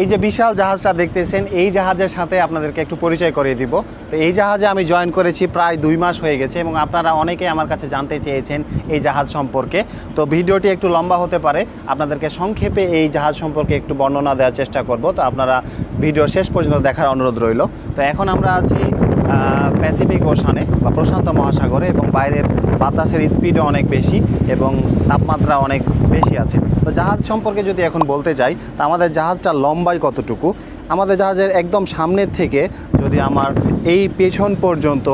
এই যে বিশাল জাহাজটা দেখতেছেন, এই জাহাজের সাথে আপনাদেরকে একটু পরিচয় করিয়ে দিব। তো এই জাহাজে আমি জয়েন করেছি প্রায় 2 মাস হয়ে গেছে এবং আপনারা অনেকেই আমার কাছে জানতে চেয়েছেন এই জাহাজ সম্পর্কে। তো ভিডিওটি একটু লম্বা হতে পারে, আপনাদেরকে সংক্ষেপে এই জাহাজ সম্পর্কে একটু বর্ণনা দেওয়ার চেষ্টা করব। তো আপনারা ভিডিও শেষ পর্যন্ত দেখার অনুরোধ রইল। তো এখন আমরা আছি প্যাসিফিক ওশানে বা প্রশান্ত মহাসাগরে, এবং বাইরের বাতাসের স্পিডও অনেক বেশি এবং তাপমাত্রা অনেক বেশি আছে। তো জাহাজ সম্পর্কে যদি এখন বলতে যাই, তা আমাদের জাহাজটা লম্বায় কতটুকু, আমাদের জাহাজের একদম সামনের থেকে যদি আমার এই পেছন পর্যন্ত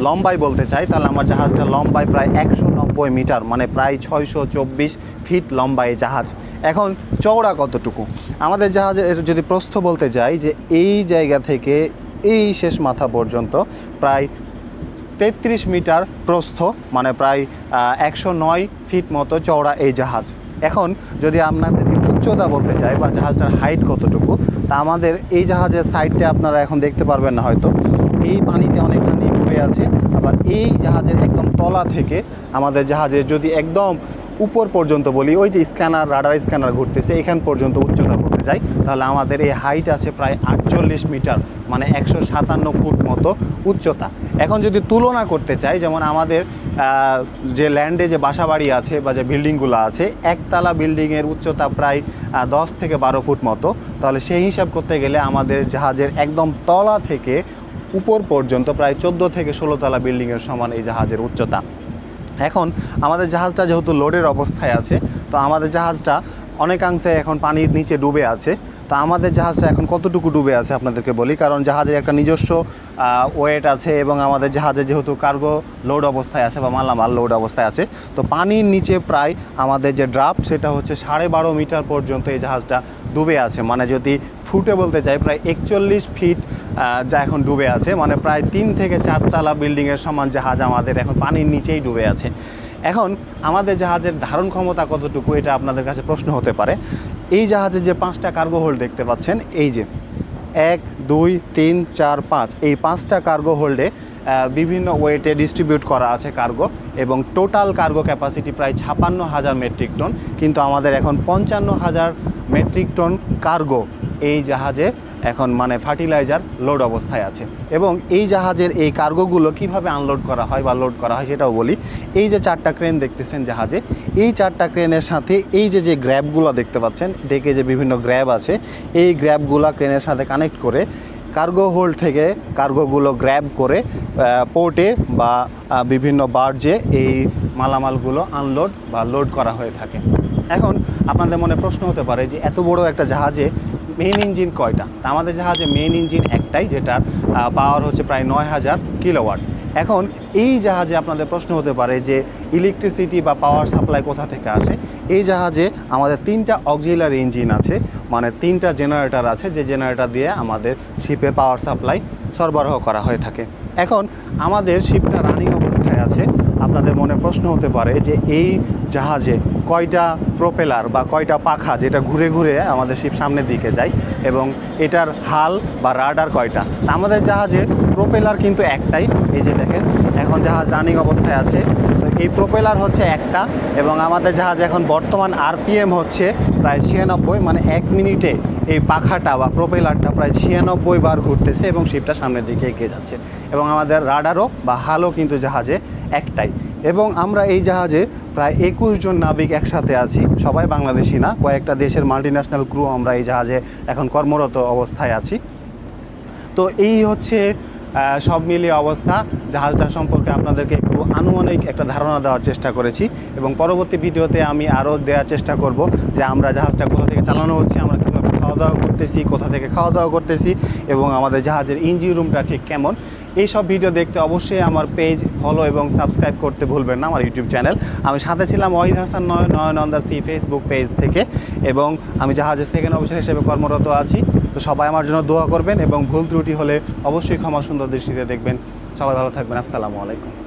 লম্বায় বলতে চাই, তাহলে আমার জাহাজটা লম্বায় প্রায় 190 মিটার, মানে প্রায় 624 ফিট লম্বা এই জাহাজ। এখন চওড়া কতটুকু, আমাদের জাহাজের যদি প্রস্থ বলতে যাই, যে এই জায়গা থেকে এই শেষ মাথা পর্যন্ত প্রায় 33 মিটার প্রস্থ, মানে প্রায় 109 ফিট মতো চওড়া এই জাহাজ। এখন যদি আপনাদেরকে উচ্চতা বলতে চাই বা জাহাজটার হাইট কতটুকু, তা আমাদের এই জাহাজের সাইডটা আপনারা এখন দেখতে পারবেন না হয়তো, এই পানিতে অনেকখানি ডুবে আছে। আবার এই জাহাজের একদম তলা থেকে আমাদের জাহাজের যদি একদম উপর পর্যন্ত বলি, ওই যে স্ক্যানার, রাডার স্ক্যানার ঘুরতেছে, এখান পর্যন্ত উচ্চতা বলতে যাই, তাহলে আমাদের এই হাইট আছে প্রায় 48 মিটার, মানে 157 ফুট মতো উচ্চতা। এখন যদি তুলনা করতে চাই, যেমন আমাদের যে ল্যান্ডে যে বাসাবাড়ি আছে বা যে বিল্ডিংগুলো আছে, একতলা বিল্ডিংয়ের উচ্চতা প্রায় 10 থেকে 12 ফুট মতো, তাহলে সেই হিসাব করতে গেলে আমাদের জাহাজের একদম তলা থেকে উপর পর্যন্ত প্রায় 14 থেকে 16 তলা বিল্ডিংয়ের সমান এই জাহাজের উচ্চতা। এখন আমাদের জাহাজটা যেহেতু লোডের অবস্থায় আছে, তো আমাদের জাহাজটা অনেকাংশে এখন পানির নিচে ডুবে আছে। তা আমাদের জাহাজটা এখন কতটুকু ডুবে আছে আপনাদেরকে বলি, কারণ জাহাজের একটা নিজস্ব ওয়েট আছে এবং আমাদের জাহাজে যেহেতু কার্গো লোড অবস্থায় আছে বা মালামাল লোড অবস্থায় আছে, তো পানির নিচে প্রায় আমাদের যে ড্রাফট সেটা হচ্ছে 12.5 মিটার পর্যন্ত এই জাহাজটা ডুবে আছে। মানে যদি ফুটে বলতে চাই, প্রায় 41 ফিট যা এখন ডুবে আছে, মানে প্রায় 3 থেকে 4 তলা বিল্ডিংয়ের সমান জাহাজ আমাদের এখন পানির নিচেই ডুবে আছে। এখন আমাদের জাহাজের ধারণ ক্ষমতা কতটুকু, এটা আপনাদের কাছে প্রশ্ন হতে পারে। এই জাহাজে যে 5টা কার্গো হোল্ড দেখতে পাচ্ছেন, এই যে 1 2 3 4 5, এই 5টা কার্গো হোল্ডে বিভিন্ন ওয়েটে ডিস্ট্রিবিউট করা আছে কার্গো, এবং টোটাল কার্গো ক্যাপাসিটি প্রায় 56,000 মেট্রিক টন। কিন্তু আমাদের এখন 55,000 মেট্রিক টন কার্গো এই জাহাজে এখন মানে ফার্টিলাইজার লোড অবস্থায় আছে। এবং এই জাহাজের এই কার্গোগুলো কিভাবে আনলোড করা হয় বা লোড করা হয় সেটাও বলি। এই যে 4টা ক্রেন দেখতেছেন জাহাজে, এই 4টা ক্রেনের সাথে এই যে গ্র্যাবগুলো দেখতে পাচ্ছেন, ডেকে যে বিভিন্ন গ্র্যাব আছে, এই গ্র্যাবগুলো ক্রেনের সাথে কানেক্ট করে কার্গো হোল্ড থেকে কার্গোগুলো গ্র্যাব করে পোর্টে বা বিভিন্ন বার্জে এই মালামালগুলো আনলোড বা লোড করা হয়ে থাকে। এখন আপনাদের মনে প্রশ্ন হতে পারে যে এত বড় একটা জাহাজে মেইন ইঞ্জিন কয়টা? তা আমাদের জাহাজে মেইন ইঞ্জিন একটাই, যেটার পাওয়ার হচ্ছে প্রায় 9000 কিলোওয়াট। এখন এই জাহাজে আপনাদের প্রশ্ন হতে পারে যে ইলেকট্রিসিটি বা পাওয়ার সাপ্লাই কোথা থেকে আসে। এই জাহাজে আমাদের 3টা অক্সিলারি ইঞ্জিন আছে, মানে 3টা জেনারেটর আছে, যে জেনারেটর দিয়ে আমাদের শিপে পাওয়ার সাপ্লাই সরবরাহ করা হয়ে থাকে। এখন আমাদের শিপটা রানিং অবস্থায় আছে। আপনাদের মনে প্রশ্ন হতে পারে যে এই জাহাজে কয়টা প্রোপেলার বা কয়টা পাখা, যেটা ঘুরে ঘুরে আমাদের শিপ সামনের দিকে যায়, এবং এটার হাল বা রাডার কয়টা? আমাদের জাহাজে প্রোপেলার কিন্তু একটাই, এই যে দেখেন এখন জাহাজ রানিং অবস্থায় আছে। তো এই প্রোপেলার হচ্ছে একটা, এবং আমাদের জাহাজ এখন বর্তমান আরপিএম হচ্ছে প্রায় 96, মানে 1 মিনিটে এই পাখাটা বা প্রোপেলারটা প্রায় 96 বার ঘুরতেছে এবং শিপটা সামনের দিকে এগিয়ে যাচ্ছে। এবং আমাদের রাডারও বা হালও কিন্তু জাহাজে একটাই। এবং আমরা এই জাহাজে প্রায় 21 জন নাবিক একসাথে আছি, সবাই বাংলাদেশি না, কয়েকটা দেশের মাল্টিন্যাশনাল ক্রু আমরা এই জাহাজে এখন কর্মরত অবস্থায় আছি। তো এই হচ্ছে সব মিলিয়ে অবস্থা। জাহাজটা সম্পর্কে আপনাদেরকে একটু আনুমানিক একটা ধারণা দেওয়ার চেষ্টা করেছি, এবং পরবর্তী ভিডিওতে আমি আরও দেওয়ার চেষ্টা করব যে আমরা জাহাজটা কোথা থেকে চালানো হচ্ছে, আমরা কীভাবে খাওয়া দাওয়া করতেছি, কোথা থেকে খাওয়া দাওয়া করতেছি, এবং আমাদের জাহাজের ইঞ্জিন রুমটা ঠিক কেমন। এই সব ভিডিও দেখতে অবশ্যই আমার পেজ ফলো এবং সাবস্ক্রাইব করতে ভুলবেন না, আমার ইউটিউব চ্যানেল। আমি সাথে ছিলাম Wahid Hasan Nayan on the sea Facebook page থেকে, এবং আমি জাহাজের সেকেন্ড অফিসার হিসেবে কর্মরত আছি। তো সবাই আমার জন্য দোয়া করবেন, এবং ভুল ত্রুটি হলে অবশ্যই ক্ষমা সুন্দর দৃষ্টিতে দেখবেন। সবাই ভালো থাকবেন। আসসালামু আলাইকুম।